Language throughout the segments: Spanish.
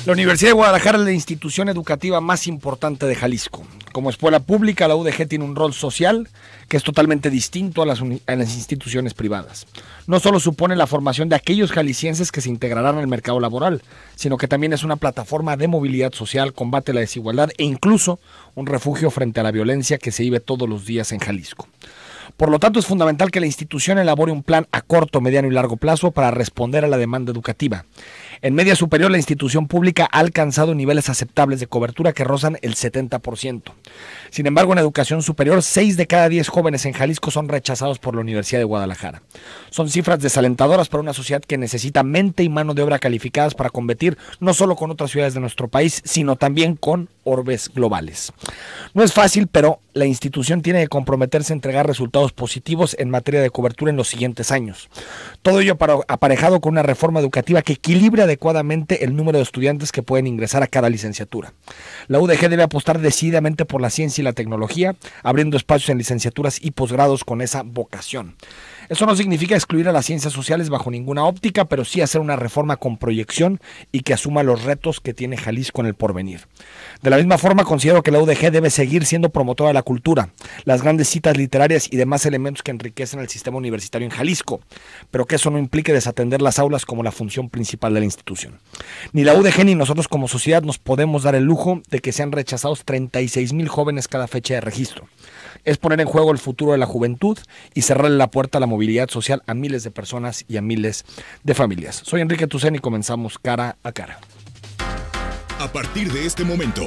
La Universidad de Guadalajara es la institución educativa más importante de Jalisco. Como escuela pública, la UDG tiene un rol social que es totalmente distinto a las instituciones privadas. No solo supone la formación de aquellos jaliscienses que se integrarán al mercado laboral, sino que también es una plataforma de movilidad social, combate a la desigualdad e incluso un refugio frente a la violencia que se vive todos los días en Jalisco. Por lo tanto, es fundamental que la institución elabore un plan a corto, mediano y largo plazo para responder a la demanda educativa. En media superior, la institución pública ha alcanzado niveles aceptables de cobertura que rozan el 70%. Sin embargo, en educación superior, 6 de cada 10 jóvenes en Jalisco son rechazados por la Universidad de Guadalajara. Son cifras desalentadoras para una sociedad que necesita mente y mano de obra calificadas para competir no solo con otras ciudades de nuestro país, sino también con orbes globales. No es fácil, pero la institución tiene que comprometerse a entregar resultados positivos en materia de cobertura en los siguientes años. Todo ello aparejado con una reforma educativa que equilibre adecuadamente el número de estudiantes que pueden ingresar a cada licenciatura. La UDG debe apostar decididamente por la ciencia y la tecnología, abriendo espacios en licenciaturas y posgrados con esa vocación. Eso no significa excluir a las ciencias sociales bajo ninguna óptica, pero sí hacer una reforma con proyección y que asuma los retos que tiene Jalisco en el porvenir. De la misma forma, considero que la UDG debe seguir siendo promotora de la cultura, las grandes citas literarias y demás elementos que enriquecen el sistema universitario en Jalisco, pero que eso no implique desatender las aulas como la función principal de la institución. Ni la UDG ni nosotros como sociedad nos podemos dar el lujo de que sean rechazados 36,000 jóvenes cada fecha de registro. Es poner en juego el futuro de la juventud y cerrarle la puerta a la movilidad social a miles de personas y a miles de familias. Soy Enrique Tucen y comenzamos Cara a Cara. A partir de este momento,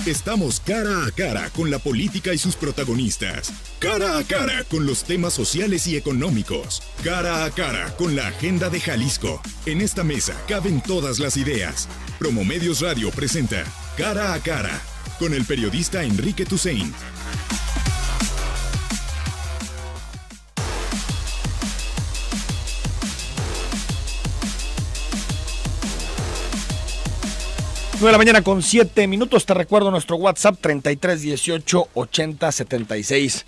estamos cara a cara con la política y sus protagonistas. Cara a cara con los temas sociales y económicos. Cara a cara con la agenda de Jalisco. En esta mesa caben todas las ideas. Promomedios Radio presenta Cara a Cara con el periodista Enrique Tucen. De la mañana con 7 minutos. Te recuerdo nuestro WhatsApp 33 18 80 76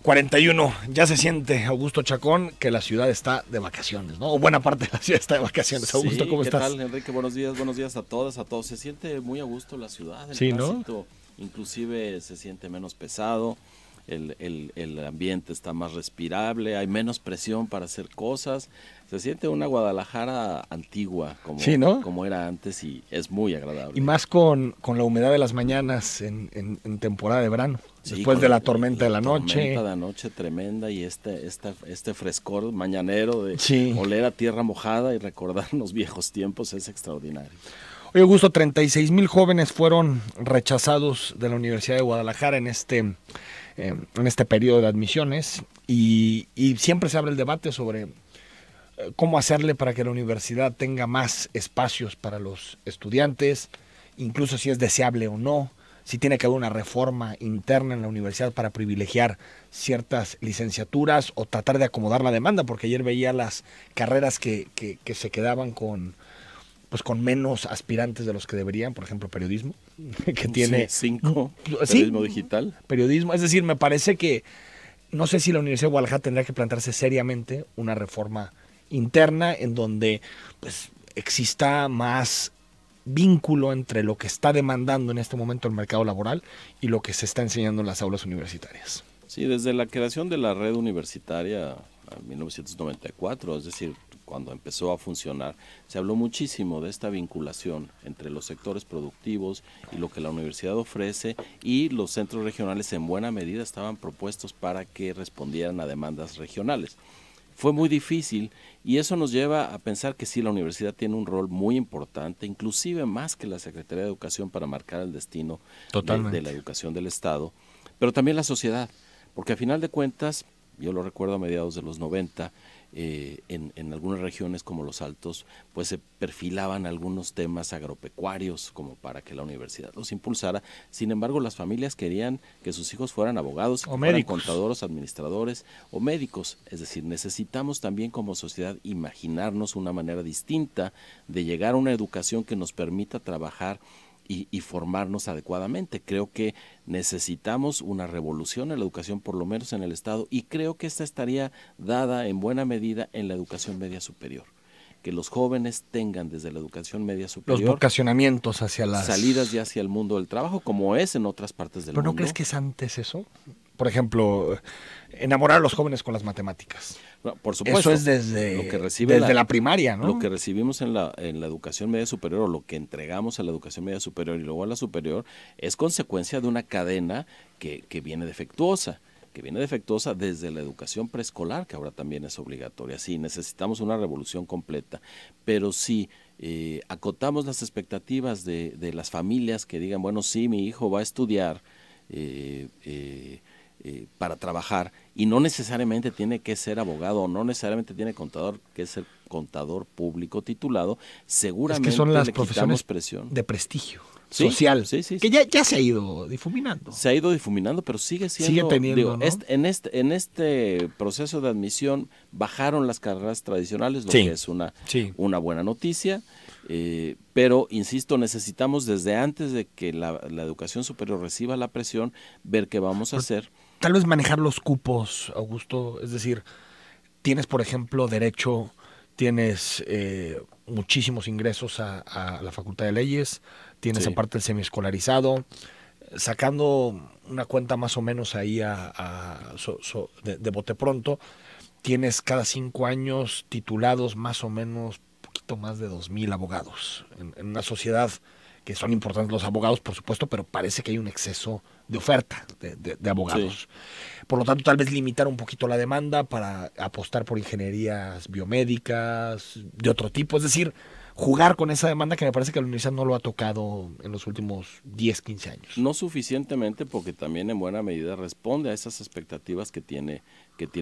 41. Ya se siente, Augusto Chacón, que la ciudad está de vacaciones, ¿no? O buena parte de la ciudad está de vacaciones. Augusto, sí, ¿cómo estás? ¿Qué tal, Enrique? Buenos días a todos. Se siente muy a gusto la ciudad, el sí, tránsito, ¿no? Inclusive se siente menos pesado, el ambiente está más respirable, hay menos presión para hacer cosas. Se siente una Guadalajara antigua, como, sí, ¿no? Como era antes, y es muy agradable. Y más con la humedad de las mañanas en temporada de verano, sí, después de la tormenta de la noche. Tormenta de la noche tremenda y este frescor mañanero de sí, oler a tierra mojada y recordar los viejos tiempos es extraordinario. Oye, Augusto, 36,000 jóvenes fueron rechazados de la Universidad de Guadalajara en este periodo de admisiones y siempre se abre el debate sobre cómo hacerle para que la universidad tenga más espacios para los estudiantes, incluso si es deseable o no, si tiene que haber una reforma interna en la universidad para privilegiar ciertas licenciaturas o tratar de acomodar la demanda, porque ayer veía las carreras que se quedaban con menos aspirantes de los que deberían, por ejemplo, periodismo, que tiene 5, periodismo digital. Periodismo, es decir, me parece que no sé si la Universidad de Guadalajara tendría que plantearse seriamente una reforma interna en donde pues exista más vínculo entre lo que está demandando en este momento el mercado laboral y lo que se está enseñando en las aulas universitarias. Sí, desde la creación de la red universitaria en 1994, es decir, cuando empezó a funcionar, se habló muchísimo de esta vinculación entre los sectores productivos y lo que la universidad ofrece, y los centros regionales en buena medida estaban propuestos para que respondieran a demandas regionales. Fue muy difícil y eso nos lleva a pensar que sí, la universidad tiene un rol muy importante, inclusive más que la Secretaría de Educación para marcar el destino de la educación del Estado, pero también la sociedad, porque a final de cuentas, yo lo recuerdo a mediados de los 90, en algunas regiones como los Altos, pues se perfilaban algunos temas agropecuarios como para que la universidad los impulsara. Sin embargo, las familias querían que sus hijos fueran abogados, que fueran contadores, administradores o médicos. Es decir, necesitamos también como sociedad imaginarnos una manera distinta de llegar a una educación que nos permita trabajar y formarnos adecuadamente. Creo que necesitamos una revolución en la educación, por lo menos en el Estado, y creo que esta estaría dada en buena medida en la educación media superior, que los jóvenes tengan desde la educación media superior los vocacionamientos hacia las salidas ya hacia el mundo del trabajo, como es en otras partes del ¿Pero mundo. no crees que es antes eso? Por ejemplo, enamorar a los jóvenes con las matemáticas. No, por supuesto. Eso es desde, lo que recibe desde la primaria, ¿no? Lo que recibimos en la educación media superior, o lo que entregamos a la educación media superior y luego a la superior, es consecuencia de una cadena que viene defectuosa. Que viene defectuosa desde la educación preescolar, que ahora también es obligatoria. Sí, necesitamos una revolución completa, pero sí acotamos las expectativas de las familias que digan, bueno, sí, mi hijo va a estudiar para trabajar, y no necesariamente tiene que ser abogado, o no necesariamente tiene que ser contador público titulado, seguramente es que son las le profesiones quitamos presión. de prestigio Sí, social, sí, sí, que ya se ha ido difuminando. Se ha ido difuminando, pero sigue siendo, sigue teniendo, ¿no? en este proceso de admisión bajaron las carreras tradicionales, lo Sí, que es una sí. buena noticia, pero insisto, necesitamos desde antes de que la educación superior reciba la presión, ver qué vamos a hacer. Tal vez manejar los cupos, Augusto, es decir, tienes, por ejemplo, derecho, tienes muchísimos ingresos a la Facultad de Leyes, tienes Sí. aparte el semiescolarizado, sacando una cuenta más o menos ahí de bote pronto, tienes cada 5 años titulados más o menos, poquito más de 2,000 abogados, en una sociedad que son importantes los abogados, por supuesto, pero parece que hay un exceso de oferta de abogados. Sí. Por lo tanto, tal vez limitar un poquito la demanda para apostar por ingenierías biomédicas, de otro tipo, es decir, jugar con esa demanda que me parece que la universidad no lo ha tocado en los últimos 10, 15 años. No suficientemente, porque también en buena medida responde a esas expectativas que tiene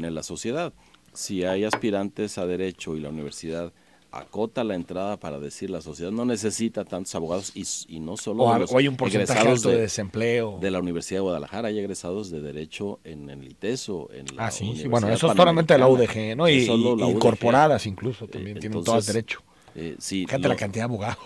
la sociedad. Si hay aspirantes a derecho y la universidad acota la entrada para decir la sociedad no necesita tantos abogados, y no solo o hay un porcentaje alto de desempleo de la Universidad de Guadalajara, hay egresados de derecho en el ITESO, en la sí, bueno, eso es solamente de la UDG, ¿no? Y incorporadas incluso también tienen entonces, todas derecho. Sí, fíjate la cantidad de abogados.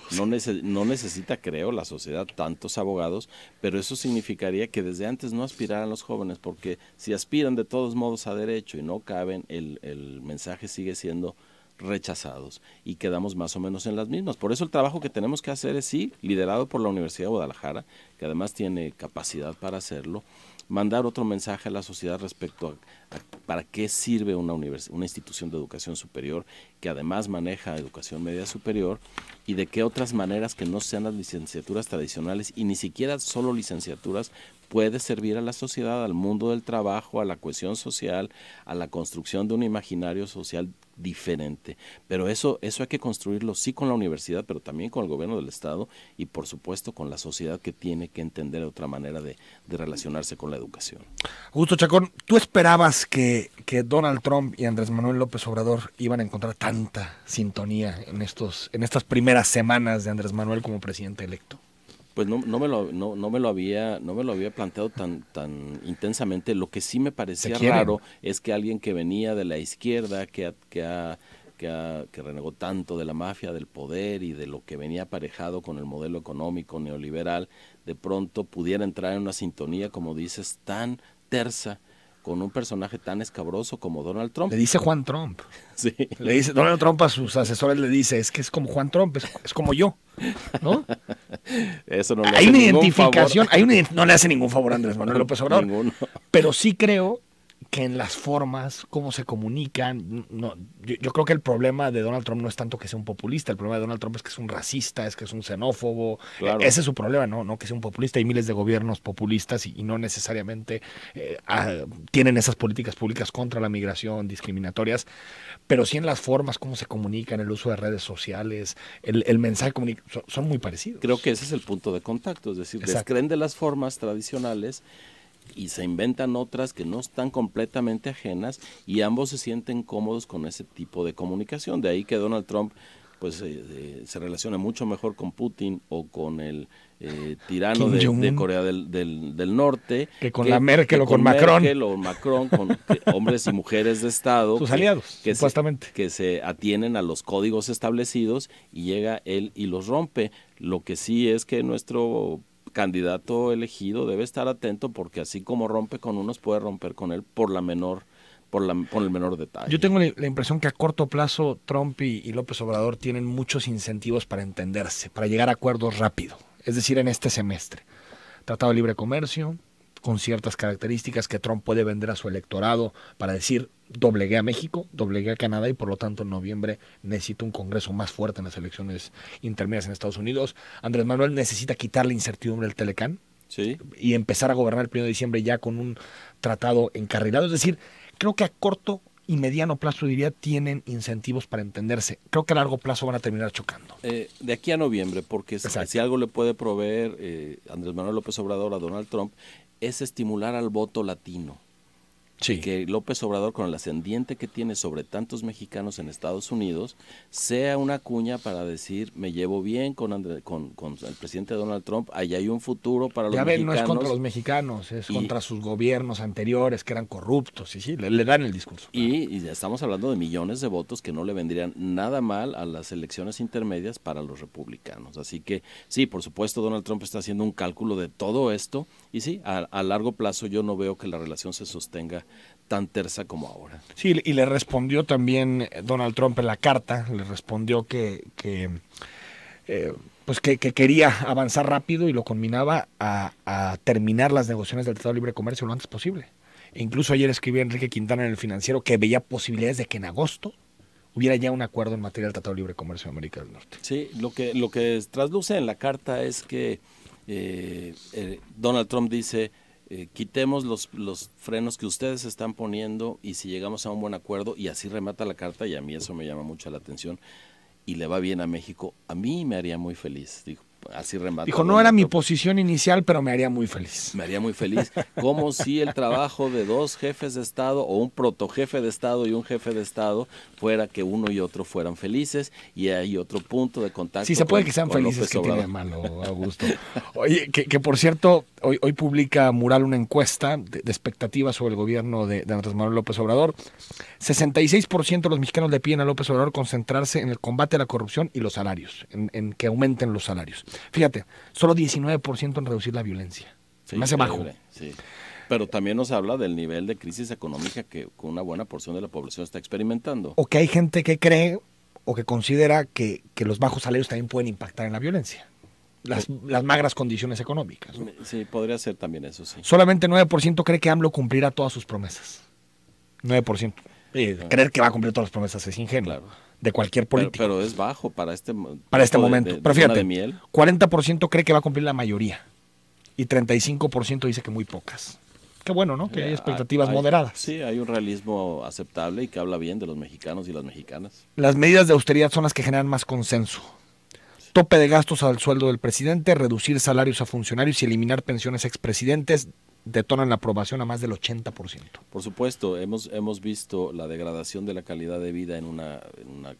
No necesita, creo, la sociedad tantos abogados, pero eso significaría que desde antes no aspiraran los jóvenes, porque si aspiran de todos modos a derecho y no caben, el mensaje sigue siendo rechazados y quedamos más o menos en las mismas. Por eso el trabajo que tenemos que hacer es, sí, liderado por la Universidad de Guadalajara, que además tiene capacidad para hacerlo, mandar otro mensaje a la sociedad respecto a para qué sirve una institución de educación superior que además maneja educación media superior, y de qué otras maneras que no sean las licenciaturas tradicionales y ni siquiera solo licenciaturas puede servir a la sociedad, al mundo del trabajo, a la cohesión social, a la construcción de un imaginario social diferente. Pero eso hay que construirlo sí con la universidad, pero también con el gobierno del estado y por supuesto con la sociedad, que tiene que entender otra manera de relacionarse con la educación. Augusto Chacón, ¿tú esperabas que Donald Trump y Andrés Manuel López Obrador iban a encontrar tanta sintonía en estas primeras semanas de Andrés Manuel como presidente electo? Pues no me lo había planteado tan intensamente. Lo que sí me parecía raro es que alguien que venía de la izquierda, que renegó tanto de la mafia del poder y de lo que venía aparejado con el modelo económico neoliberal, de pronto pudiera entrar en una sintonía, como dices, tan tersa con un personaje tan escabroso como Donald Trump. Le dice Juan Trump. Sí. Le dice Donald Trump a sus asesores, le dice, es que es como Juan Trump, es como yo, ¿no? Eso no le hay hace una ningún identificación, favor. no le hace ningún favor a Andrés Manuel López Obrador. Ninguno. Pero sí creo que en las formas, cómo se comunican, yo creo que el problema de Donald Trump no es tanto que sea un populista, el problema de Donald Trump es que es un racista, es que es un xenófobo, claro. Ese es su problema, no que sea un populista. Hay miles de gobiernos populistas y no necesariamente tienen esas políticas públicas contra la migración, discriminatorias, pero sí en las formas, cómo se comunican, el uso de redes sociales, el mensaje son muy parecidos. Creo que ese es el punto de contacto, es decir, descreen de las formas tradicionales y se inventan otras que no están completamente ajenas, y ambos se sienten cómodos con ese tipo de comunicación. De ahí que Donald Trump pues se relaciona mucho mejor con Putin o con el tirano de Corea del Norte que con la Merkel o con Macron. Merkel o Macron, con hombres y mujeres de Estado sus aliados, supuestamente, que se atienen a los códigos establecidos, y llega él y los rompe. Lo que sí es que nuestro candidato elegido debe estar atento, porque así como rompe con unos, puede romper con él por la menor por el menor detalle. Yo tengo la impresión que a corto plazo Trump y López Obrador tienen muchos incentivos para entenderse, para llegar a acuerdos rápido, es decir, en este semestre. Tratado de libre comercio, con ciertas características que Trump puede vender a su electorado para decir, doblegué a México, doblegué a Canadá y por lo tanto en noviembre necesito un Congreso más fuerte en las elecciones intermedias en Estados Unidos. Andrés Manuel necesita quitar la incertidumbre del Telecán, sí, y empezar a gobernar el 1 de diciembre ya con un tratado encarrilado. Es decir, creo que a corto y mediano plazo, diría, tienen incentivos para entenderse. Creo que a largo plazo van a terminar chocando. De aquí a noviembre, porque si algo le puede proveer Andrés Manuel López Obrador a Donald Trump, es estimular al voto latino. Sí. Que López Obrador, con el ascendiente que tiene sobre tantos mexicanos en Estados Unidos, sea una cuña para decir, me llevo bien con el presidente Donald Trump, allá hay un futuro para los mexicanos. No es contra los mexicanos, es contra sus gobiernos anteriores que eran corruptos, y sí, le dan el discurso. Y ya estamos hablando de millones de votos que no le vendrían nada mal a las elecciones intermedias para los republicanos. Así que sí, por supuesto, Donald Trump está haciendo un cálculo de todo esto, y sí, a largo plazo yo no veo que la relación se sostenga tan tersa como ahora. Sí, y le respondió también Donald Trump en la carta, le respondió que quería avanzar rápido y lo combinaba a terminar las negociaciones del Tratado de Libre Comercio lo antes posible. E incluso ayer escribió Enrique Quintana en El Financiero que veía posibilidades de que en agosto hubiera ya un acuerdo en materia del Tratado de Libre Comercio de América del Norte. Sí, lo que trasluce en la carta es que Donald Trump dice, quitemos los frenos que ustedes están poniendo y si llegamos a un buen acuerdo, y así remata la carta, y a mí eso me llama mucho la atención, y le va bien a México, a mí me haría muy feliz. Así remata. Dijo, no era mi posición inicial, pero me haría muy feliz. Me haría muy feliz. Como si el trabajo de dos jefes de Estado, o un protojefe de Estado y un jefe de Estado, fuera que uno y otro fueran felices, y hay otro punto de contacto. Sí, se puede que sean felices, que tiene de malo, Augusto. Oye, que por cierto, hoy publica Mural una encuesta de expectativas sobre el gobierno de Andrés Manuel López Obrador. 66% de los mexicanos le piden a López Obrador concentrarse en el combate a la corrupción y los salarios, en que aumenten los salarios. Fíjate, solo 19% en reducir la violencia. Sí, me hace bajo. Sí. Pero también nos habla del nivel de crisis económica que una buena porción de la población está experimentando. O que hay gente que cree o que considera que los bajos salarios también pueden impactar en la violencia. Las magras condiciones económicas, ¿no? Sí, podría ser también eso, sí. Solamente 9% cree que AMLO cumplirá todas sus promesas. 9%. Creer que va a cumplir todas las promesas es ingenuo. Claro. De cualquier político. Pero es bajo para este momento. Pero fíjate, de miel. 40% cree que va a cumplir la mayoría. Y 35% dice que muy pocas. Qué bueno, ¿no? Que hay expectativas moderadas. Sí, hay un realismo aceptable y que habla bien de los mexicanos y las mexicanas. Las medidas de austeridad son las que generan más consenso. Sí. Tope de gastos al sueldo del presidente, reducir salarios a funcionarios y eliminar pensiones a expresidentes detonan la aprobación a más del 80%. Por supuesto, hemos visto la degradación de la calidad de vida en una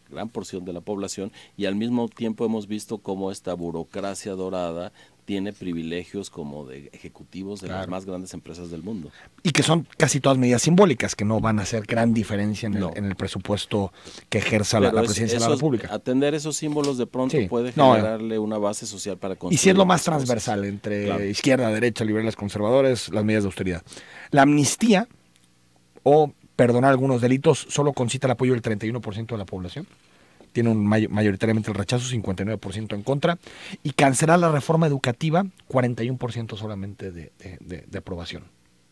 gran porción de la población, y al mismo tiempo hemos visto cómo esta burocracia dorada tiene privilegios como de ejecutivos de las más grandes empresas del mundo. Y que son casi todas medidas simbólicas, que no van a hacer gran diferencia en el presupuesto que ejerza la presidencia de la República. Atender esos símbolos de pronto puede generarle una base social para construir. Y si es lo más transversal entre izquierda, derecha, liberales, conservadores, las medidas de austeridad. La amnistía o perdonar algunos delitos solo concita el apoyo del 31% de la población. Tiene mayoritariamente el rechazo, 59% en contra, y cancelar la reforma educativa, 41% solamente de aprobación,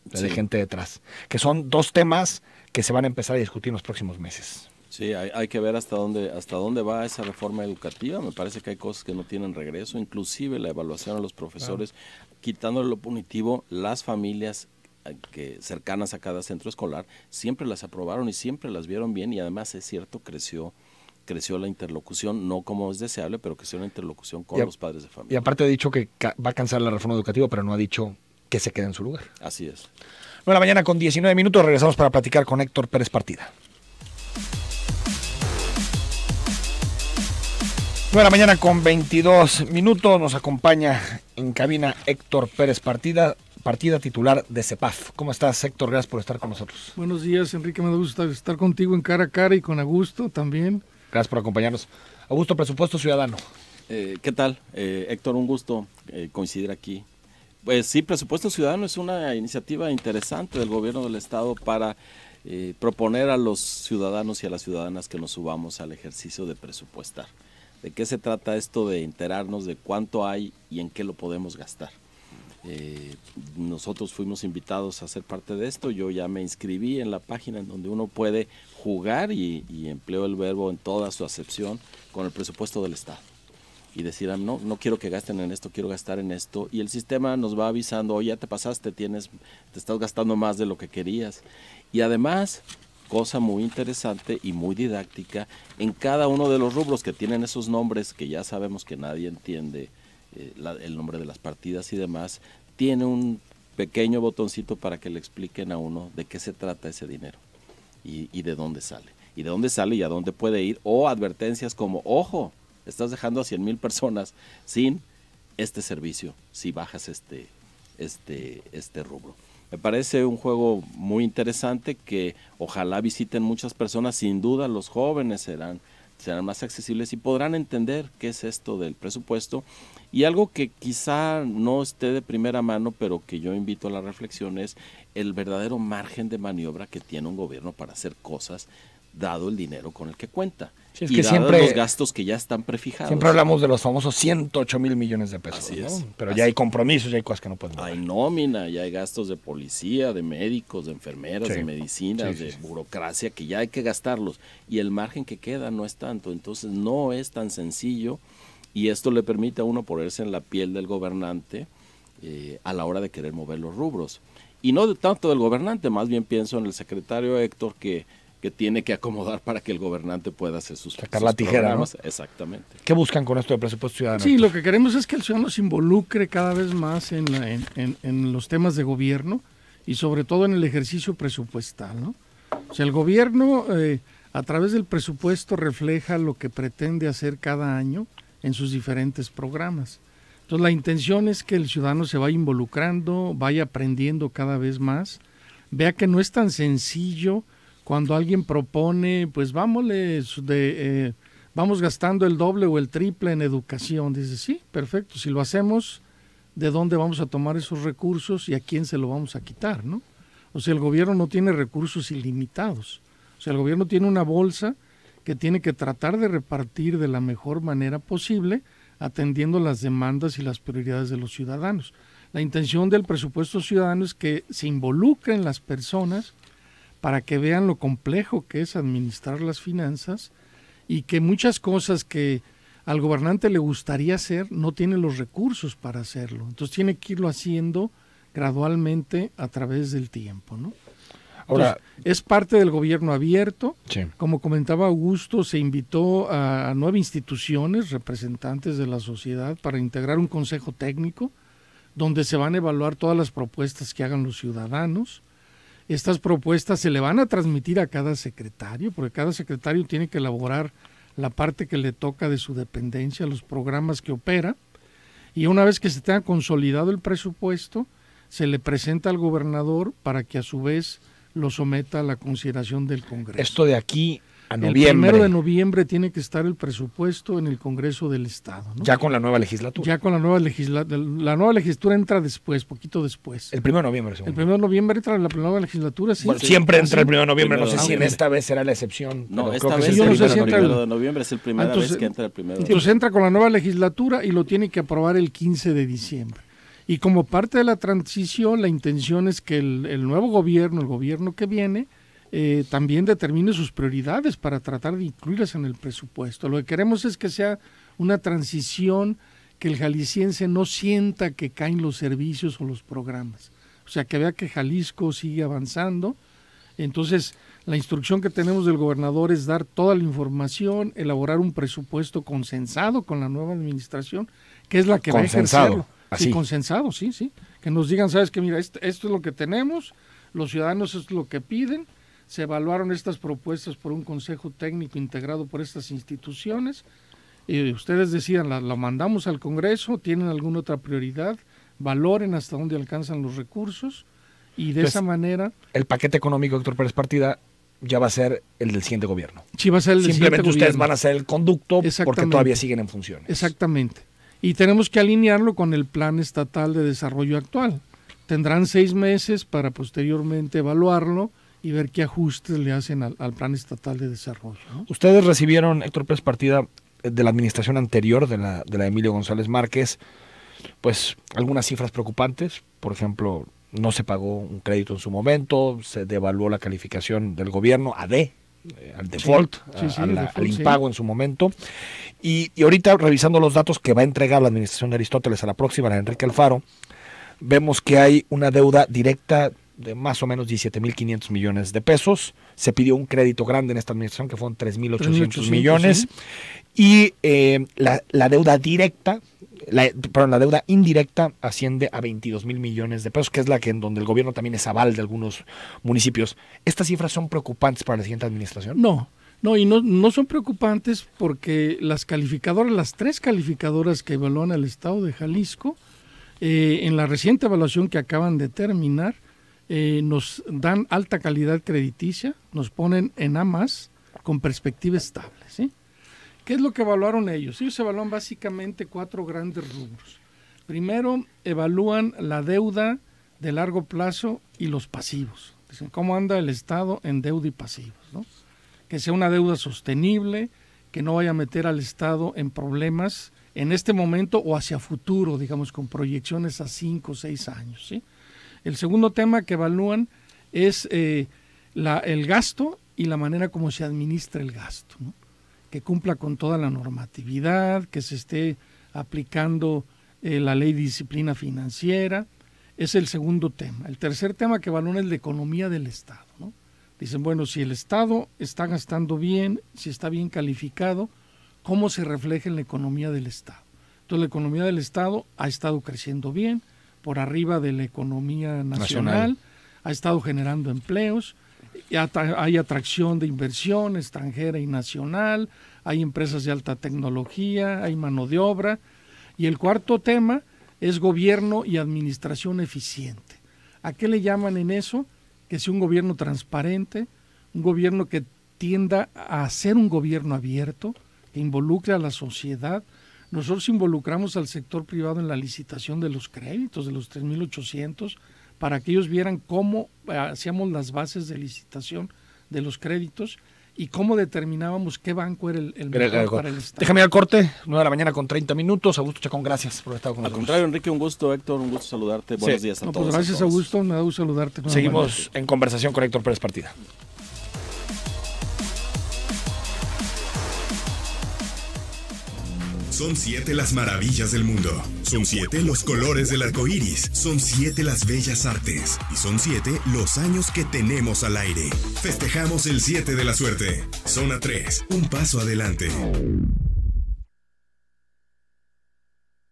de gente detrás, que son dos temas que se van a empezar a discutir en los próximos meses. Sí, hay que ver hasta dónde va esa reforma educativa. Me parece que hay cosas que no tienen regreso, inclusive la evaluación a los profesores, quitándole lo punitivo. Las familias cercanas a cada centro escolar siempre las aprobaron y siempre las vieron bien, y además es cierto, creció la interlocución, no como es deseable, pero creció la interlocución con los padres de familia. Y aparte ha dicho que va a cancelar la reforma educativa, pero no ha dicho que se quede en su lugar. Así es. 9:19, regresamos para platicar con Héctor Pérez Partida. 9:22, nos acompaña en cabina Héctor Pérez Partida, titular de CEPAF. ¿Cómo estás, Héctor? Gracias por estar con nosotros. Buenos días, Enrique, me da gusto estar contigo en Cara a Cara y con Augusto también. Gracias por acompañarnos. Augusto, Presupuesto Ciudadano. ¿Qué tal? Héctor, un gusto coincidir aquí. Pues sí, Presupuesto Ciudadano es una iniciativa interesante del gobierno del Estado para proponer a los ciudadanos y a las ciudadanas que nos subamos al ejercicio de presupuestar. ¿De qué se trata esto de enterarnos de cuánto hay y en qué lo podemos gastar? Nosotros fuimos invitados a ser parte de esto, yo ya me inscribí en la página en donde uno puede jugar y empleo el verbo en toda su acepción con el presupuesto del Estado. Y decir, no quiero que gasten en esto, quiero gastar en esto. Y el sistema nos va avisando, oye, ya te pasaste, te estás gastando más de lo que querías. Y además, cosa muy interesante y muy didáctica, en cada uno de los rubros que tienen esos nombres que ya sabemos que nadie entiende, el nombre de las partidas y demás, tiene un pequeño botoncito para que le expliquen a uno de qué se trata ese dinero y de dónde sale. Y de dónde sale y a dónde puede ir. O advertencias como, ojo, estás dejando a 100,000 personas sin este servicio si bajas este rubro. Me parece un juego muy interesante que ojalá visiten muchas personas. Sin duda los jóvenes serán más accesibles y podrán entender qué es esto del presupuesto. Y algo que quizá no esté de primera mano, pero que yo invito a la reflexión, es el verdadero margen de maniobra que tiene un gobierno para hacer cosas, dado el dinero con el que cuenta. Sí, es y que dados siempre los gastos que ya están prefijados. Siempre hablamos de los famosos 108,000 millones de pesos, Así ¿no? es. Pero ya hay compromisos, ya hay cosas que no pueden mover. Hay nómina, ya hay gastos de policía, de médicos, de enfermeras, Sí. de medicinas, Sí, de sí. burocracia, que ya hay que gastarlos. Y el margen que queda no es tanto. Entonces no es tan sencillo y esto le permite a uno ponerse en la piel del gobernante a la hora de querer mover los rubros. Y no tanto del gobernante, más bien pienso en el secretario Héctor que tiene que acomodar para que el gobernante pueda hacer Sacar la tijera, programas. ¿no? Exactamente. ¿Qué buscan con esto de presupuesto ciudadano? Sí, lo que queremos es que el ciudadano se involucre cada vez más en los temas de gobierno y sobre todo en el ejercicio presupuestal, ¿no? O sea, el gobierno a través del presupuesto refleja lo que pretende hacer cada año en sus diferentes programas. Entonces la intención es que el ciudadano se vaya involucrando, vaya aprendiendo cada vez más, vea que no es tan sencillo cuando alguien propone, pues vamos gastando el doble o el triple en educación. Dice, sí, perfecto, si lo hacemos, ¿de dónde vamos a tomar esos recursos y a quién se lo vamos a quitar, no? O sea, el gobierno no tiene recursos ilimitados. O sea, el gobierno tiene una bolsa que tiene que tratar de repartir de la mejor manera posible, atendiendo las demandas y las prioridades de los ciudadanos. La intención del presupuesto ciudadano es que se involucren las personas para que vean lo complejo que es administrar las finanzas y que muchas cosas que al gobernante le gustaría hacer no tiene los recursos para hacerlo. Entonces tiene que irlo haciendo gradualmente a través del tiempo, ¿no? Ahora, es parte del gobierno abierto. Sí. Como comentaba Augusto, se invitó a 9 instituciones, representantes de la sociedad, para integrar un consejo técnico donde se van a evaluar todas las propuestas que hagan los ciudadanos. Estas propuestas se le van a transmitir a cada secretario, porque cada secretario tiene que elaborar la parte que le toca de su dependencia, los programas que opera, y una vez que se tenga consolidado el presupuesto, se le presenta al gobernador para que a su vez lo someta a la consideración del Congreso. Esto de aquí a noviembre. El 1 de noviembre tiene que estar el presupuesto en el Congreso del Estado, ¿no? Ya con la nueva legislatura. Ya con la nueva legislatura. La nueva legislatura entra después, poquito después. El 1 de noviembre, según. El 1 de noviembre entra la nueva legislatura, sí. Bueno, Sí. siempre entra el 1 de noviembre. No sé si en noviembre. esta vez será la excepción. No, pero esta creo que vez sí yo el no sé si 1 entra de noviembre es la primera Entonces, vez que entra el 1 de noviembre. Entonces entra con la nueva legislatura y lo tiene que aprobar el 15 de diciembre. Y como parte de la transición, la intención es que el nuevo gobierno, el gobierno que viene, también determine sus prioridades para tratar de incluirlas en el presupuesto. Lo que queremos es que sea una transición que el jalisciense no sienta que caen los servicios o los programas. O sea, que vea que Jalisco sigue avanzando. Entonces, la instrucción que tenemos del gobernador es dar toda la información, elaborar un presupuesto consensado con la nueva administración, que es la que va a ejercerlo. Así. Sí, consensado, sí. Que nos digan, sabes que mira, esto es lo que tenemos, los ciudadanos esto es lo que piden, se evaluaron estas propuestas por un consejo técnico integrado por estas instituciones, y ustedes decidan, lo mandamos al Congreso, tienen alguna otra prioridad, valoren hasta dónde alcanzan los recursos, y de esa manera... El paquete económico, Héctor Pérez Partida, ya va a ser el del siguiente gobierno. Sí, va a ser el del Simplemente siguiente ustedes gobierno. van a ser el conducto porque Exactamente. todavía siguen en funciones. Exactamente. Y tenemos que alinearlo con el Plan Estatal de Desarrollo actual. Tendrán 6 meses para posteriormente evaluarlo y ver qué ajustes le hacen al Plan Estatal de Desarrollo, ¿no? Ustedes recibieron, Héctor Pérez Partida, de la administración anterior, de la Emilio González Márquez, pues algunas cifras preocupantes. Por ejemplo, no se pagó un crédito en su momento, se devaluó la calificación del gobierno a D, al default, al impago en su momento. Y ahorita, revisando los datos que va a entregar la administración de Aristóteles a la próxima, la de Enrique Alfaro, vemos que hay una deuda directa de más o menos 17.500 millones de pesos. Se pidió un crédito grande en esta administración, que fueron 3.800 millones. Sí. Y la deuda directa, la deuda indirecta asciende a 22.000 millones de pesos, que es la que en donde el gobierno también es aval de algunos municipios. ¿Estas cifras son preocupantes para la siguiente administración? No, y no son preocupantes porque las calificadoras, las 3 calificadoras que evalúan al estado de Jalisco, en la reciente evaluación que acaban de terminar, nos dan alta calidad crediticia, nos ponen en A+, con perspectiva estable, ¿sí? ¿Qué es lo que evaluaron ellos? Ellos evalúan básicamente 4 grandes rubros. Primero, evalúan la deuda de largo plazo y los pasivos. Dicen, ¿cómo anda el Estado en deuda y pasivos, ¿no? Que sea una deuda sostenible, que no vaya a meter al Estado en problemas en este momento o hacia futuro, digamos, con proyecciones a 5 o 6 años, ¿sí? El segundo tema que evalúan es el gasto y la manera como se administra el gasto, ¿no? Que cumpla con toda la normatividad, que se esté aplicando la ley de disciplina financiera. Es el segundo tema. El tercer tema que evalúan es la economía del Estado, ¿no? Dicen, bueno, si el Estado está gastando bien, si está bien calificado, ¿cómo se refleja en la economía del Estado? Entonces, la economía del Estado ha estado creciendo bien, por arriba de la economía nacional. Ha estado generando empleos, hay atracción de inversión extranjera y nacional, hay empresas de alta tecnología, hay mano de obra. Y el cuarto tema es gobierno y administración eficiente. ¿A qué le llaman en eso? Que sea un gobierno transparente, un gobierno que tienda a ser un gobierno abierto, que involucre a la sociedad. Nosotros involucramos al sector privado en la licitación de los créditos, de los 3.800, para que ellos vieran cómo hacíamos las bases de licitación de los créditos y cómo determinábamos qué banco era el mejor para el Estado. Déjame ir al corte, 9 de la mañana con 30 minutos. Augusto Chacón, gracias por estar con nosotros. Al contrario, Enrique, un gusto. Héctor, un gusto saludarte. Buenos días a todos. Pues gracias, Augusto, me da gusto saludarte. Seguimos en conversación con Héctor Pérez Partida. Son 7 las maravillas del mundo. Son 7 los colores del arco iris. Son 7 las bellas artes. Y son 7 los años que tenemos al aire. Festejamos el 7 de la suerte. Zona 3, un paso adelante.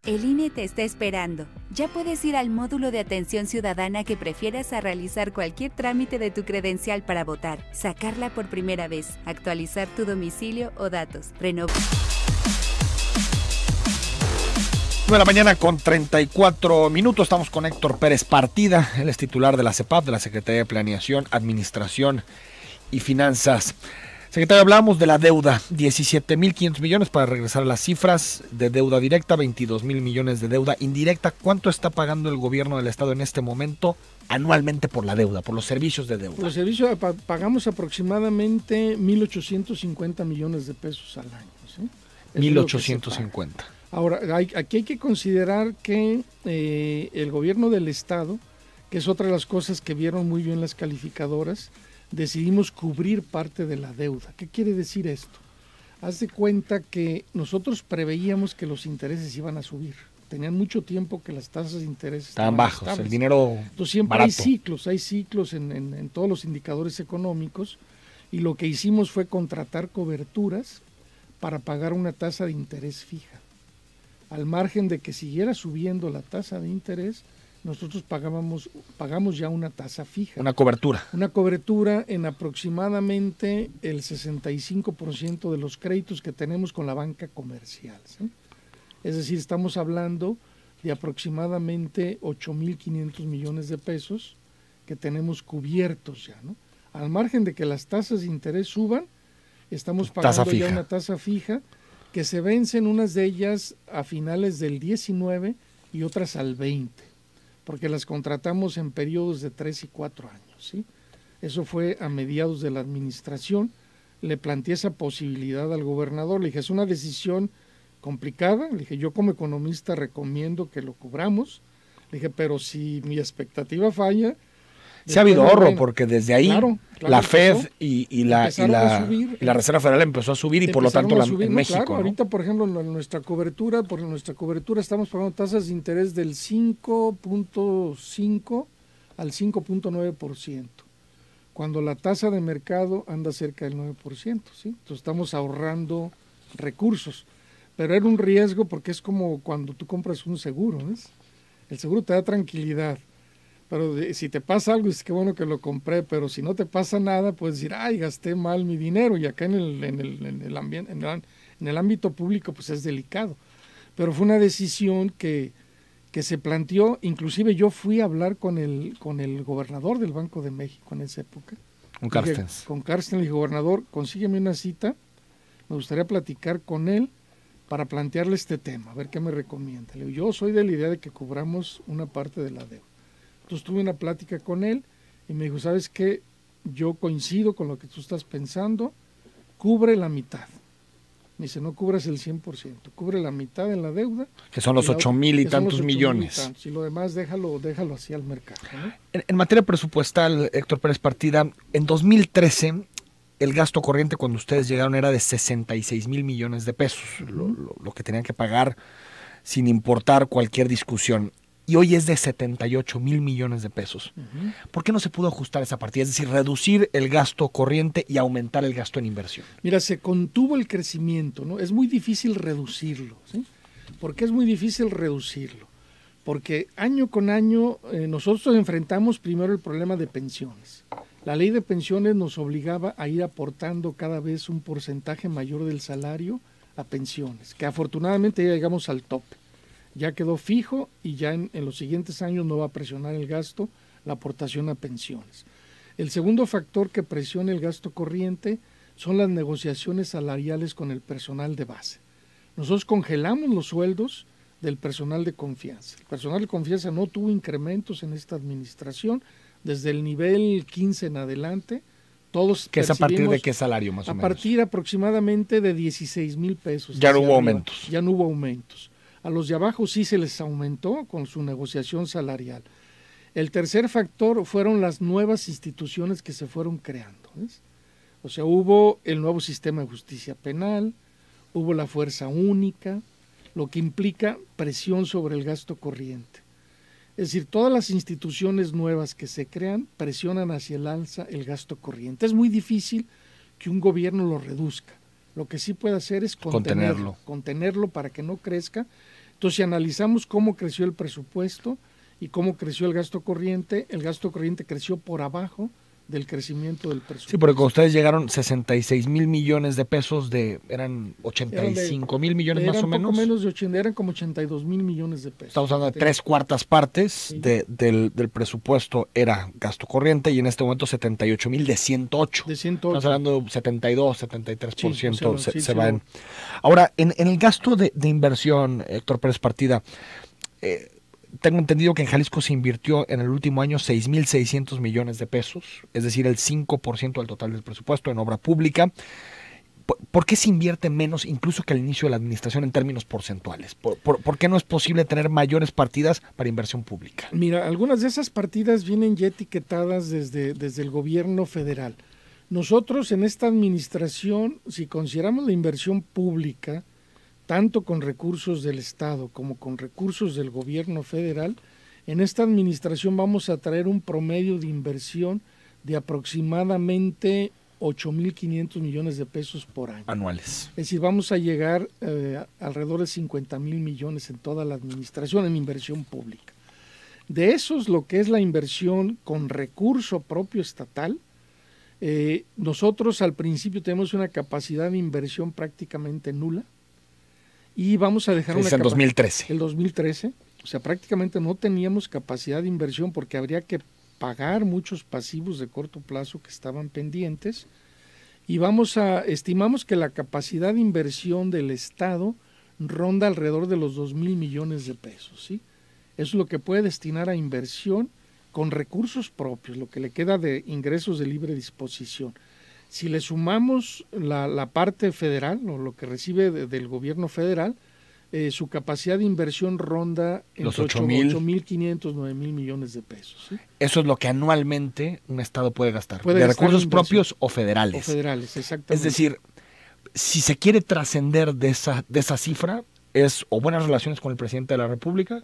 El INE te está esperando. Ya puedes ir al módulo de atención ciudadana que prefieras a realizar cualquier trámite de tu credencial para votar, sacarla por primera vez, actualizar tu domicilio o datos, renovar. 9 de la mañana con 34 minutos. Estamos con Héctor Pérez Partida. Él es titular de la CEPAF, de la Secretaría de Planeación, Administración y Finanzas. Secretario, hablábamos de la deuda, 17.500 millones para regresar a las cifras de deuda directa, 22.000 millones de deuda indirecta. ¿Cuánto está pagando el gobierno del Estado en este momento anualmente por la deuda, por los servicios de deuda? Por los servicios pagamos aproximadamente 1.850 millones de pesos al año, ¿sí? 1.850. Ahora, aquí hay que considerar que el gobierno del Estado, que es otra de las cosas que vieron muy bien las calificadoras, decidimos cubrir parte de la deuda. ¿Qué quiere decir esto? Haz de cuenta que nosotros preveíamos que los intereses iban a subir. Tenían mucho tiempo que las tasas de interés estaban bajos, estables. El dinero Entonces siempre barato. hay ciclos en todos los indicadores económicos, y lo que hicimos fue contratar coberturas para pagar una tasa de interés fija. Al margen de que siguiera subiendo la tasa de interés, nosotros pagamos ya una tasa fija. Una cobertura. Una cobertura en aproximadamente el 65% de los créditos que tenemos con la banca comercial, ¿sí? Es decir, estamos hablando de aproximadamente 8.500 millones de pesos que tenemos cubiertos ya, ¿no? Al margen de que las tasas de interés suban, estamos pagando ya una tasa fija que se vencen, unas de ellas a finales del 19 y otras al 20, porque las contratamos en periodos de 3 y 4 años, ¿sí? Eso fue a mediados de la administración. Le planteé esa posibilidad al gobernador. Le dije, es una decisión complicada. Le dije, yo como economista recomiendo que lo cubramos. Le dije, pero si mi expectativa falla... Sí ha habido ahorro, porque desde ahí la Fed empezó, y la Reserva Federal empezó a subir y por lo tanto en México. Claro, ahorita, por ejemplo, en nuestra cobertura estamos pagando tasas de interés del 5.5 al 5.9%, cuando la tasa de mercado anda cerca del 9%, ¿sí? Entonces estamos ahorrando recursos, pero era un riesgo porque es como cuando tú compras un seguro, ¿ves? El seguro te da tranquilidad. Pero si te pasa algo, es que bueno que lo compré, pero si no te pasa nada, puedes decir, ay, gasté mal mi dinero, y acá en el ámbito público pues es delicado. Pero fue una decisión que se planteó, inclusive yo fui a hablar con el gobernador del Banco de México en esa época. Con Carstens. Con Carstens, le dije, gobernador, consígueme una cita, me gustaría platicar con él para plantearle este tema, a ver qué me recomienda. Le digo, yo soy de la idea de que cubramos una parte de la deuda. Entonces tuve una plática con él y me dijo, ¿sabes qué? Yo coincido con lo que tú estás pensando, cubre la mitad. Me dice, no cubras el 100%, cubre la mitad de la deuda. Que son los 8,000 y tantos millones. Y lo demás déjalo así al mercado, ¿no? En materia presupuestal, Héctor Pérez Partida, en 2013 el gasto corriente cuando ustedes llegaron era de 66,000 millones de pesos, lo que tenían que pagar sin importar cualquier discusión. Y hoy es de 78,000 millones de pesos. ¿Por qué no se pudo ajustar esa partida? Es decir, reducir el gasto corriente y aumentar el gasto en inversión. Mira, se contuvo el crecimiento, ¿no? Es muy difícil reducirlo, ¿sí? ¿Por qué es muy difícil reducirlo? Porque año con año nosotros enfrentamos primero el problema de pensiones. La ley de pensiones nos obligaba a ir aportando cada vez un porcentaje mayor del salario a pensiones, que afortunadamente ya llegamos al tope. Ya quedó fijo y ya en los siguientes años no va a presionar el gasto, la aportación a pensiones. El segundo factor que presiona el gasto corriente son las negociaciones salariales con el personal de base. Nosotros congelamos los sueldos del personal de confianza. El personal de confianza no tuvo incrementos en esta administración, desde el nivel 15 en adelante, todos ¿Que es a partir de qué salario más o menos? A partir aproximadamente de 16,000 pesos. Ya no hubo aumentos. Ya no hubo aumentos. A los de abajo sí se les aumentó con su negociación salarial. El tercer factor fueron las nuevas instituciones que se fueron creando, ¿ves? O sea, hubo el nuevo sistema de justicia penal, hubo la fuerza única, lo que implica presión sobre el gasto corriente. Es decir, todas las instituciones nuevas que se crean presionan hacia el alza el gasto corriente. Es muy difícil que un gobierno lo reduzca. Lo que sí puede hacer es contenerlo para que no crezca. Entonces, si analizamos cómo creció el presupuesto y cómo creció el gasto corriente creció por abajo del crecimiento del presupuesto. Sí, porque cuando ustedes llegaron 66,000 millones de pesos, eran 85,000 millones más o menos. Poco menos de 80, eran como 82,000 millones de pesos. Estamos hablando de 3/4 partes del presupuesto era gasto corriente y en este momento 78,000 de 108. Estamos hablando de 72, 73% se van. Ahora, en el gasto de inversión, Héctor Pérez Partida, tengo entendido que en Jalisco se invirtió en el último año 6,600 millones de pesos, es decir, el 5% del total del presupuesto en obra pública. ¿Por qué se invierte menos incluso que al inicio de la administración en términos porcentuales? ¿Por qué no es posible tener mayores partidas para inversión pública? Mira, algunas de esas partidas vienen ya etiquetadas desde el gobierno federal. Nosotros en esta administración, si consideramos la inversión pública, tanto con recursos del Estado como con recursos del gobierno federal, en esta administración vamos a traer un promedio de inversión de aproximadamente 8,500 millones de pesos por año. Anuales. Es decir, vamos a llegar alrededor de 50,000 millones en toda la administración en inversión pública. De esos, lo que es la inversión con recurso propio estatal, nosotros al principio tenemos una capacidad de inversión prácticamente nula, y vamos a dejar en 2013. El 2013, o sea, prácticamente no teníamos capacidad de inversión porque habría que pagar muchos pasivos de corto plazo que estaban pendientes, y estimamos que la capacidad de inversión del Estado ronda alrededor de los 2,000 millones de pesos, ¿sí? Eso es lo que puede destinar a inversión con recursos propios, lo que le queda de ingresos de libre disposición, si le sumamos la parte federal, o lo que recibe del gobierno federal, su capacidad de inversión ronda los entre 8.500, 9.000 millones de pesos. ¿Sí? Eso es lo que anualmente un estado puede gastar, puede de gastar recursos propios o federales. O federales, exactamente. Es decir, si se quiere trascender de esa cifra, es o buenas relaciones con el presidente de la República,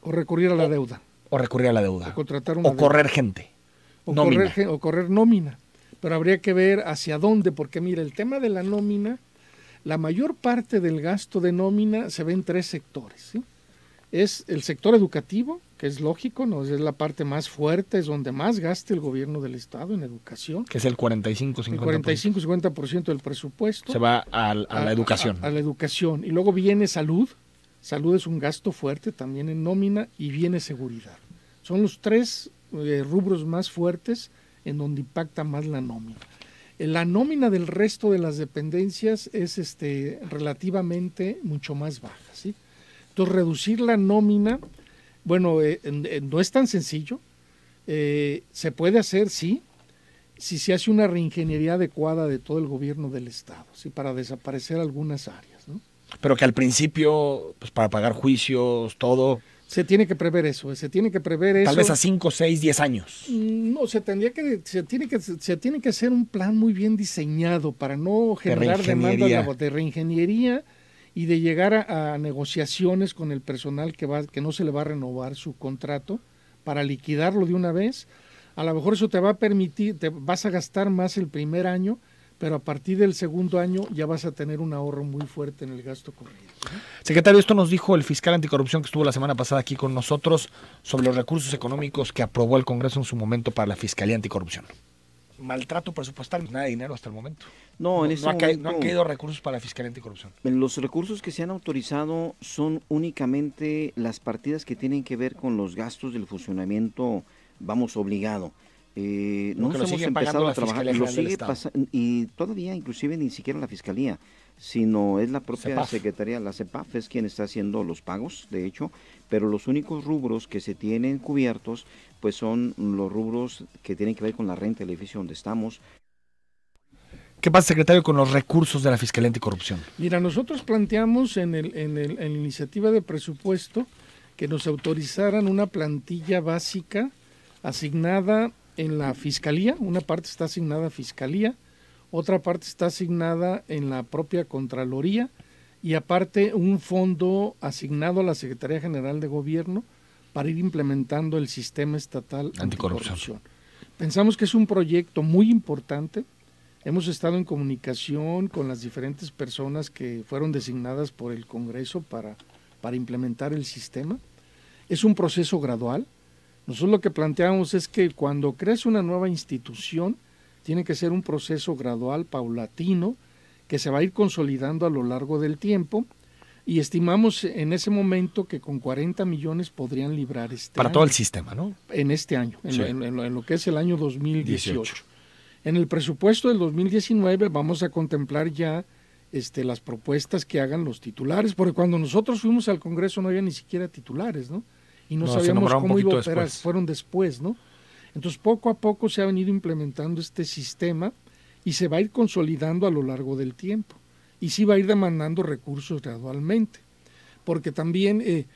o recurrir a la deuda. O recurrir a la deuda. O contratar una deuda. Correr gente. O correr nómina. Pero habría que ver hacia dónde, porque mira, el tema de la nómina, la mayor parte del gasto de nómina se ve en 3 sectores. ¿Sí? Es el sector educativo, que es lógico, ¿no? Es la parte más fuerte, es donde más gasta el gobierno del Estado en educación. Que es el 45-50%. El 45-50% del presupuesto. Se va a la educación. A la educación. Y luego viene salud. Salud es un gasto fuerte también en nómina, y viene seguridad. Son los 3 rubros más fuertes en donde impacta más la nómina. La nómina del resto de las dependencias es relativamente mucho más baja, ¿sí? Entonces, reducir la nómina, bueno, no es tan sencillo. Se puede hacer, sí, si se hace una reingeniería adecuada de todo el gobierno del Estado, ¿sí? Para desaparecer algunas áreas, ¿no? Pero que al principio, pues para pagar juicios, todo... Se tiene que prever eso, Tal vez a 5, 6, 10 años. No, se tiene que hacer un plan muy bien diseñado para no generar demandas de reingeniería y de llegar a negociaciones con el personal que no se le va a renovar su contrato para liquidarlo de una vez. A lo mejor eso te va a permitir, te vas a gastar más el primer año, pero a partir del segundo año ya vas a tener un ahorro muy fuerte en el gasto corriente. Secretario, esto nos dijo el fiscal anticorrupción que estuvo la semana pasada aquí con nosotros sobre los recursos económicos que aprobó el Congreso en su momento para la Fiscalía Anticorrupción. Maltrato presupuestal, nada de dinero hasta el momento. No han caído recursos para la Fiscalía Anticorrupción. Los recursos que se han autorizado son únicamente las partidas que tienen que ver con los gastos del funcionamiento, obligado. No hemos empezado a trabajar, lo sigue pasando, y todavía inclusive ni siquiera la Fiscalía, sino es la propia CEPAF. Secretaría, la CEPAF es quien está haciendo los pagos, de hecho, pero los únicos rubros que se tienen cubiertos, pues son los rubros que tienen que ver con la renta del edificio donde estamos. ¿Qué pasa, secretario, con los recursos de la Fiscalía Anticorrupción? Mira, nosotros planteamos en la iniciativa de presupuesto que nos autorizaran una plantilla básica asignada en la Fiscalía, una parte está asignada a Fiscalía, otra parte está asignada en la propia Contraloría y aparte un fondo asignado a la Secretaría General de Gobierno para ir implementando el sistema estatal anticorrupción. Pensamos que es un proyecto muy importante. Hemos estado en comunicación con las diferentes personas que fueron designadas por el Congreso para implementar el sistema. Es un proceso gradual. Nosotros lo que planteamos es que cuando creas una nueva institución, tiene que ser un proceso gradual, paulatino, que se va a ir consolidando a lo largo del tiempo, y estimamos en ese momento que con 40 millones podrían librar para año, todo el sistema, ¿no? En este año, en lo que es el año 2018. En el presupuesto del 2019 vamos a contemplar ya las propuestas que hagan los titulares, porque cuando nosotros fuimos al Congreso no había ni siquiera titulares, ¿no? Y no sabíamos cómo iba a operar, después. Fueron después, ¿no? Entonces poco a poco se ha venido implementando este sistema y se va a ir consolidando a lo largo del tiempo. Y sí va a ir demandando recursos gradualmente, porque también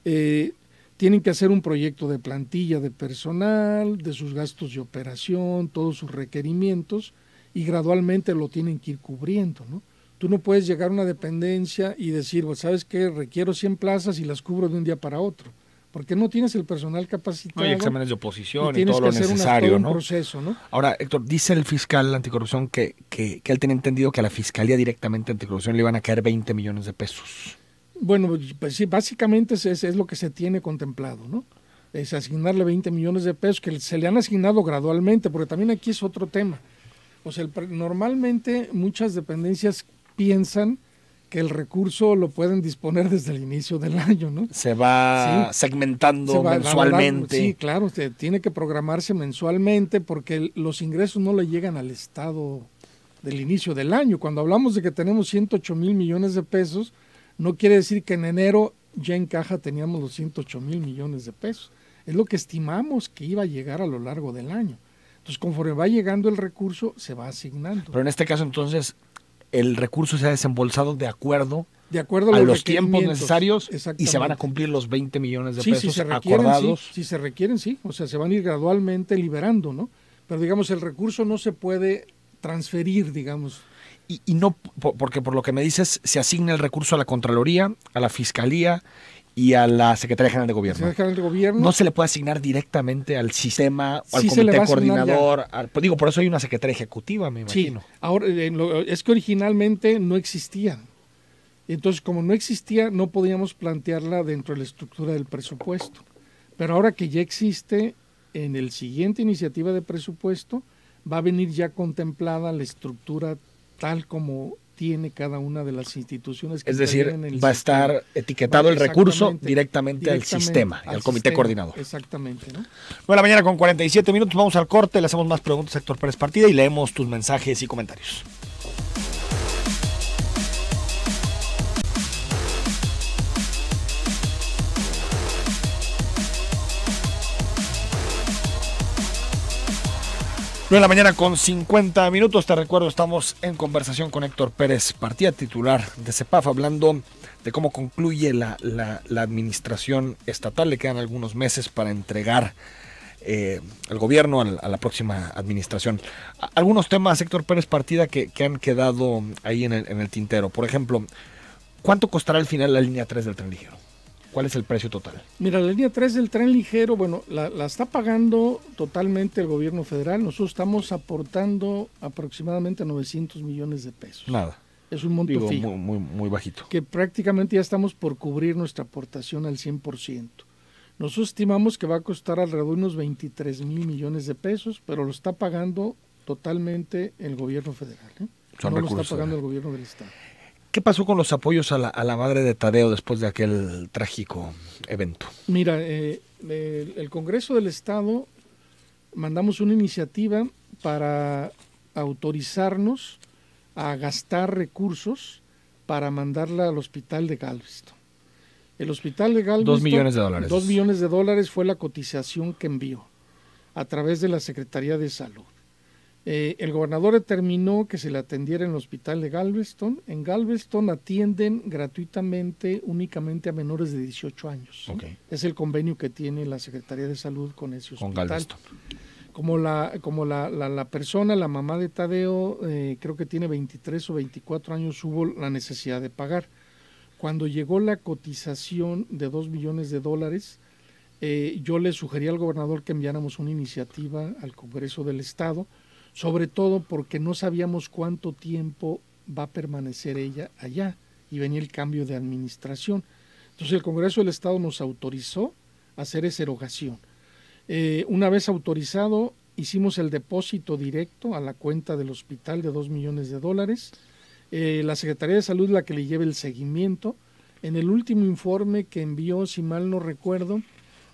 tienen que hacer un proyecto de plantilla de personal, de sus gastos de operación, todos sus requerimientos, y gradualmente lo tienen que ir cubriendo, ¿no? Tú no puedes llegar a una dependencia y decir, pues, ¿sabes qué? Requiero 100 plazas y las cubro de un día para otro, porque no tienes el personal capacitado. No hay exámenes de oposición y todo lo necesario, todo un proceso, ¿no? Ahora, Héctor, dice el fiscal anticorrupción que él tiene entendido que a la Fiscalía directamente anticorrupción le iban a caer 20 millones de pesos. Bueno, pues sí, básicamente es lo que se tiene contemplado, ¿no? Es asignarle 20 millones de pesos que se le han asignado gradualmente, porque también aquí es otro tema. O sea, normalmente muchas dependencias piensan que el recurso lo pueden disponer desde el inicio del año, ¿no? Se va segmentando mensualmente. Sí, claro, tiene que programarse mensualmente porque los ingresos no le llegan al Estado del inicio del año. Cuando hablamos de que tenemos 108 mil millones de pesos, no quiere decir que en enero ya en caja teníamos los 108 mil millones de pesos. es lo que estimamos que iba a llegar a lo largo del año. Entonces, conforme va llegando el recurso, se va asignando. Pero en este caso, entonces, el recurso se ha desembolsado de acuerdo a los tiempos necesarios y se van a cumplir los 20 millones de pesos acordados. Si se requieren, sí. O sea, se van a ir gradualmente liberando, ¿no? Pero, digamos, el recurso no se puede transferir, digamos. Y no, porque por lo que me dices, se asigna el recurso a la Contraloría, a la Fiscalía y a la Secretaría General de Gobierno. No se le puede asignar directamente al sistema o al comité coordinador. Por eso hay una Secretaría Ejecutiva, me imagino. Sí, ahora, es que originalmente no existía. Entonces, como no existía, no podíamos plantearla dentro de la estructura del presupuesto. Pero ahora que ya existe, en el siguiente iniciativa de presupuesto, va a venir ya contemplada la estructura tal como tiene cada una de las instituciones. Es decir, va a estar etiquetado el recurso directamente al sistema, al comité coordinador. Exactamente, ¿no? 9:47 a.m, vamos al corte, le hacemos más preguntas a Héctor Pérez Partida y leemos tus mensajes y comentarios. 9:50 a.m, te recuerdo, estamos en conversación con Héctor Pérez Partida, titular de CEPAF, hablando de cómo concluye la administración estatal. Le quedan algunos meses para entregar el gobierno a la próxima administración. Algunos temas, Héctor Pérez Partida, que han quedado ahí en el tintero. Por ejemplo, ¿cuánto costará al final la línea 3 del tren ligero? ¿Cuál es el precio total? Mira, la línea 3 del tren ligero, bueno, la está pagando totalmente el gobierno federal. Nosotros estamos aportando aproximadamente 900 millones de pesos. Nada. Es un monto fijo. Muy bajito. Que prácticamente ya estamos por cubrir nuestra aportación al 100%. Nosotros estimamos que va a costar alrededor de unos 23 mil millones de pesos, pero lo está pagando totalmente el gobierno federal. No lo está pagando el gobierno del estado. ¿Qué pasó con los apoyos a la madre de Tadeo después de aquel trágico evento? Mira, el Congreso del Estado mandamos una iniciativa para autorizarnos a gastar recursos para mandarla al hospital de Galveston. El hospital de Galveston... $2 millones. $2 millones fue la cotización que envió a través de la Secretaría de Salud. El gobernador determinó que se le atendiera en el hospital de Galveston. En Galveston atienden gratuitamente únicamente a menores de 18 años. Okay. Es el convenio que tiene la Secretaría de Salud con ese hospital. Con Galveston. Como la persona, la mamá de Tadeo, creo que tiene 23 o 24 años, hubo la necesidad de pagar. Cuando llegó la cotización de $2 millones, yo le sugerí al gobernador que enviáramos una iniciativa al Congreso del Estado, sobre todo porque no sabíamos cuánto tiempo va a permanecer ella allá y venía el cambio de administración. Entonces el Congreso del Estado nos autorizó a hacer esa erogación. Una vez autorizado, hicimos el depósito directo a la cuenta del hospital de $2 millones. La Secretaría de Salud la que le lleva el seguimiento. En el último informe que envió, si mal no recuerdo,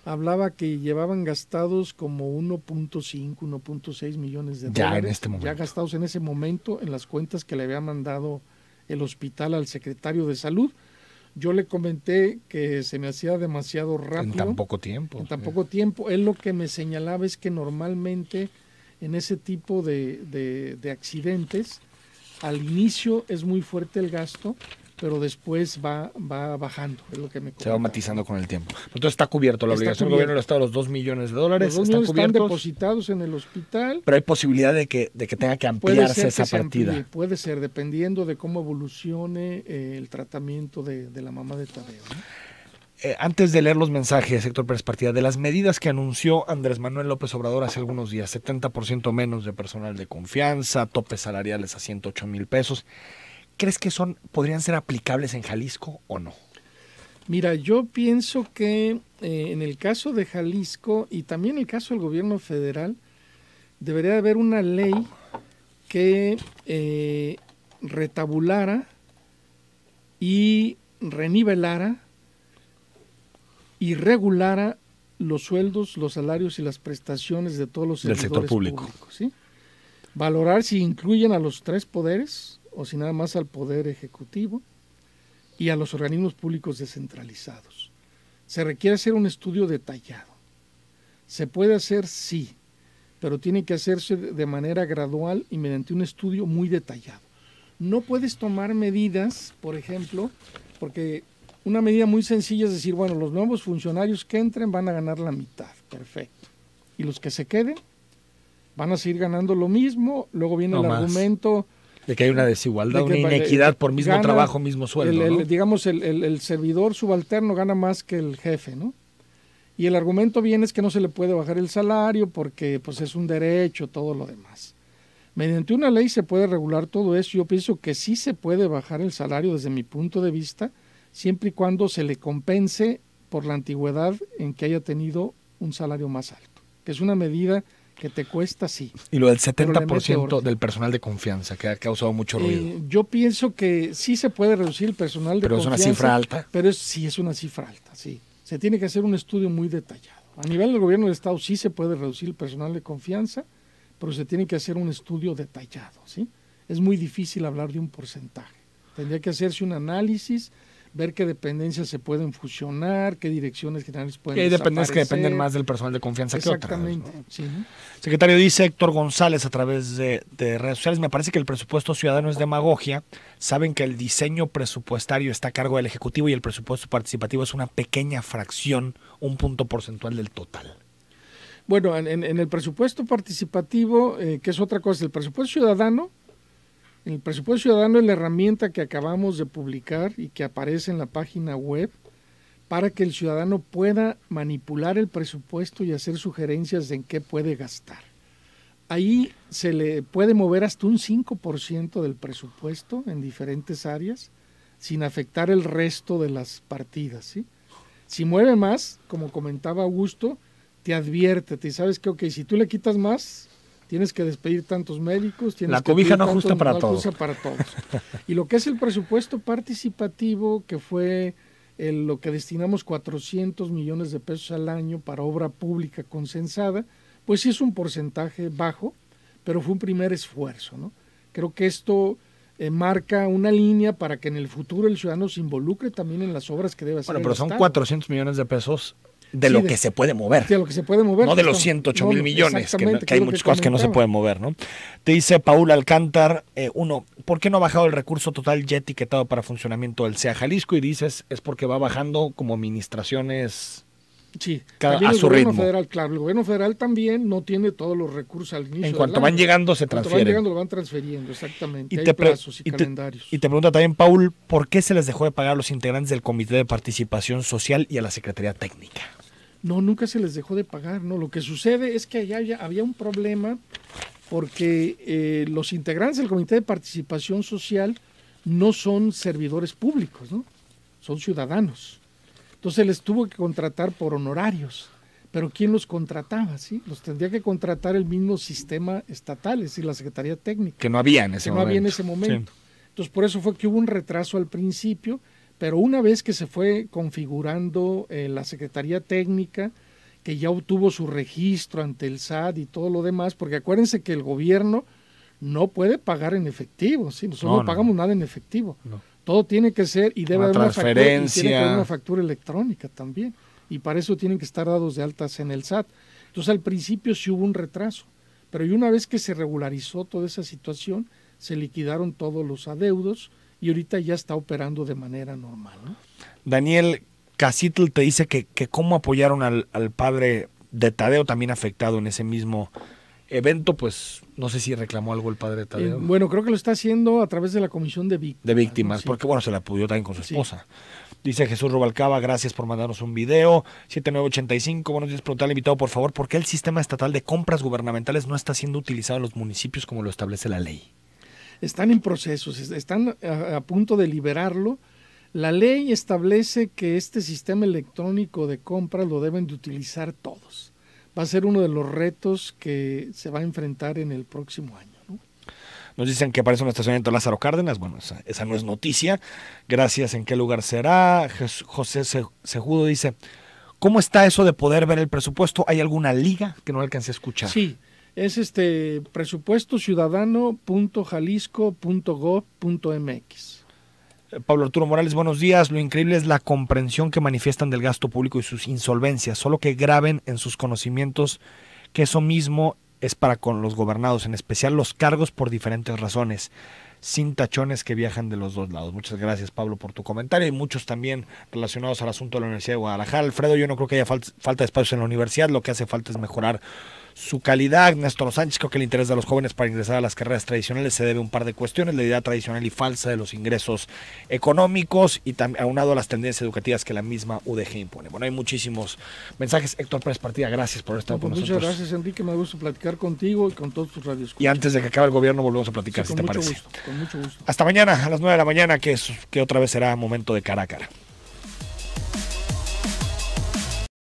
hablaba que llevaban gastados como 1.5, 1.6 millones de dólares. Ya en este momento. Ya gastados en ese momento en las cuentas que le había mandado el hospital al secretario de Salud. Yo le comenté que se me hacía demasiado rápido. En tan poco tiempo. En tan poco tiempo. Él lo que me señalaba es que normalmente en ese tipo de accidentes, al inicio es muy fuerte el gasto, pero después va bajando, es lo que me comentaba. Se va matizando con el tiempo. Entonces está cubierto la obligación del gobierno del Estado, los $2 millones. Los $2 millones están depositados en el hospital. Pero hay posibilidad de que tenga que ampliarse esa partida. Puede ser, dependiendo de cómo evolucione el tratamiento de la mamá de Tadeo, ¿no? Antes de leer los mensajes, Héctor Pérez Partida, de las medidas que anunció Andrés Manuel López Obrador hace algunos días, 70% menos de personal de confianza, topes salariales a 108 mil pesos, ¿crees que podrían ser aplicables en Jalisco o no? Mira, yo pienso que en el caso de Jalisco y también en el caso del gobierno federal, debería haber una ley que retabulara y renivelara y regulara los sueldos, los salarios y las prestaciones de todos los servidores del sector público. ¿Sí? Valorar si incluyen a los 3 poderes o si nada más al Poder Ejecutivo y a los organismos públicos descentralizados. Se requiere hacer un estudio detallado ¿Se puede hacer? Sí, pero tiene que hacerse de manera gradual y mediante un estudio muy detallado. No puedes tomar medidas, por ejemplo, porque una medida muy sencilla es decir, bueno, los nuevos funcionarios que entren van a ganar la mitad, perfecto. Y los que se queden van a seguir ganando lo mismo, luego viene el argumento de que hay una desigualdad, una inequidad por mismo trabajo, mismo sueldo, ¿no? Digamos, el servidor subalterno gana más que el jefe, ¿no? Y el argumento viene es que no se le puede bajar el salario porque pues es un derecho, todo lo demás. Mediante una ley se puede regular todo eso. Yo pienso que sí se puede bajar el salario desde mi punto de vista, siempre y cuando se le compense por la antigüedad en que haya tenido un salario más alto, que es una medida que te cuesta, sí. Y lo del 70% del personal de confianza, que ha causado mucho ruido. Yo pienso que sí se puede reducir el personal de confianza. Pero es una cifra alta. Pero sí es una cifra alta, sí. Se tiene que hacer un estudio muy detallado. A nivel del gobierno del Estado sí se puede reducir el personal de confianza, pero se tiene que hacer un estudio detallado, ¿sí? Es muy difícil hablar de un porcentaje. Tendría que hacerse un análisis, ver qué dependencias se pueden fusionar, qué direcciones generales pueden desaparecer. Hay dependencias que dependen más del personal de confianza que otras. Exactamente, ¿no? Sí, ¿no? Secretario, dice Héctor González a través de redes sociales, me parece que el presupuesto ciudadano es demagogia. Saben que el diseño presupuestario está a cargo del Ejecutivo y el presupuesto participativo es una pequeña fracción, un punto porcentual del total. Bueno, en el presupuesto participativo, que es otra cosa, el presupuesto ciudadano es la herramienta que acabamos de publicar y que aparece en la página web para que el ciudadano pueda manipular el presupuesto y hacer sugerencias de en qué puede gastar. Ahí se le puede mover hasta un 5% del presupuesto en diferentes áreas sin afectar el resto de las partidas, ¿sí? Si mueve más, como comentaba Augusto, te advierte, te sabes que, ok, si tú le quitas más, tienes que despedir tantos médicos. La cobija no ajusta para todos. Y lo que es el presupuesto participativo, que fue lo que destinamos 400 millones de pesos al año para obra pública consensada, pues sí es un porcentaje bajo, pero fue un primer esfuerzo, ¿no? Creo que esto marca una línea para que en el futuro el ciudadano se involucre también en las obras que debe hacer. Bueno, pero son 400 millones de pesos de lo que se puede mover. De lo que se puede mover. No de los 108 mil millones, que hay muchas cosas que no se pueden mover, ¿no? Te dice Paul Alcántar, ¿por qué no ha bajado el recurso total ya etiquetado para funcionamiento del CEA Jalisco? Y dices, es porque va bajando como administraciones a su ritmo. Federal, claro, el gobierno federal también no tiene todos los recursos al inicio. En cuanto van llegando, se transfieren. Van llegando, lo van transfiriendo, exactamente. Hay plazos y calendarios. Y te pregunta también, Paul, ¿por qué se les dejó de pagar a los integrantes del Comité de Participación Social y a la Secretaría Técnica? No, nunca se les dejó de pagar, ¿no? Lo que sucede es que allá había un problema porque los integrantes del Comité de Participación Social no son servidores públicos, ¿no? Son ciudadanos. Entonces les tuvo que contratar por honorarios. Pero ¿quién los contrataba? ¿Sí? Los tendría que contratar el mismo sistema estatal, es decir, la Secretaría Técnica. Que no había en ese momento. Sí. Entonces por eso fue que hubo un retraso al principio, pero una vez que se fue configurando la Secretaría Técnica, que ya obtuvo su registro ante el SAT y todo lo demás, porque acuérdense que el gobierno no puede pagar en efectivo, ¿sí? Nosotros no pagamos nada en efectivo. No. Todo tiene que ser y debe haber una factura, y tiene que haber una factura electrónica también. Y para eso tienen que estar dados de altas en el SAT. Entonces al principio sí hubo un retraso, pero y una vez que se regularizó toda esa situación, se liquidaron todos los adeudos y ahorita ya está operando de manera normal, ¿no? Daniel Casitl te dice que cómo apoyaron al padre de Tadeo, también afectado en ese mismo evento, pues no sé si reclamó algo el padre de Tadeo. Bueno, creo que lo está haciendo a través de la Comisión de Víctimas. De Víctimas, ¿no? Sí. Porque bueno, se la apoyó también con su esposa. Dice Jesús Rubalcaba, gracias por mandarnos un video. 7985, buenos días, preguntarle al invitado, por favor, ¿por qué el sistema estatal de compras gubernamentales no está siendo utilizado en los municipios como lo establece la ley? Están en procesos, están a punto de liberarlo. La ley establece que este sistema electrónico de compras lo deben de utilizar todos. Va a ser uno de los retos que se va a enfrentar en el próximo año, ¿no? Nos dicen que aparece un estacionamiento Lázaro Cárdenas. Bueno, esa no es noticia. Gracias. ¿En qué lugar será? José Sejudo dice, ¿cómo está eso de poder ver el presupuesto? ¿Hay alguna liga que no alcancé a escuchar? Sí, es presupuestociudadano.jalisco.gov.mx. Pablo Arturo Morales, buenos días. Lo increíble es la comprensión que manifiestan del gasto público y sus insolvencias, solo que graben en sus conocimientos que eso mismo es para con los gobernados, en especial los cargos por diferentes razones, sin tachones que viajan de los dos lados. Muchas gracias, Pablo, por tu comentario, y muchos también relacionados al asunto de la Universidad de Guadalajara. Alfredo, yo no creo que haya falta de espacios en la universidad, lo que hace falta es mejorar su calidad. Néstor Sánchez, creo que el interés de los jóvenes para ingresar a las carreras tradicionales se debe a un par de cuestiones: la idea tradicional y falsa de los ingresos económicos y aunado a las tendencias educativas que la misma UDG impone. Bueno, hay muchísimos mensajes. Héctor Pérez Partida, gracias por estar con nosotros. Muchas gracias, Enrique, me gusta platicar contigo y con todos tus radios. Y antes de que acabe el gobierno volvemos a platicar, si te parece. Con mucho gusto. Hasta mañana a las 9 de la mañana, que otra vez será momento de Cara a Cara.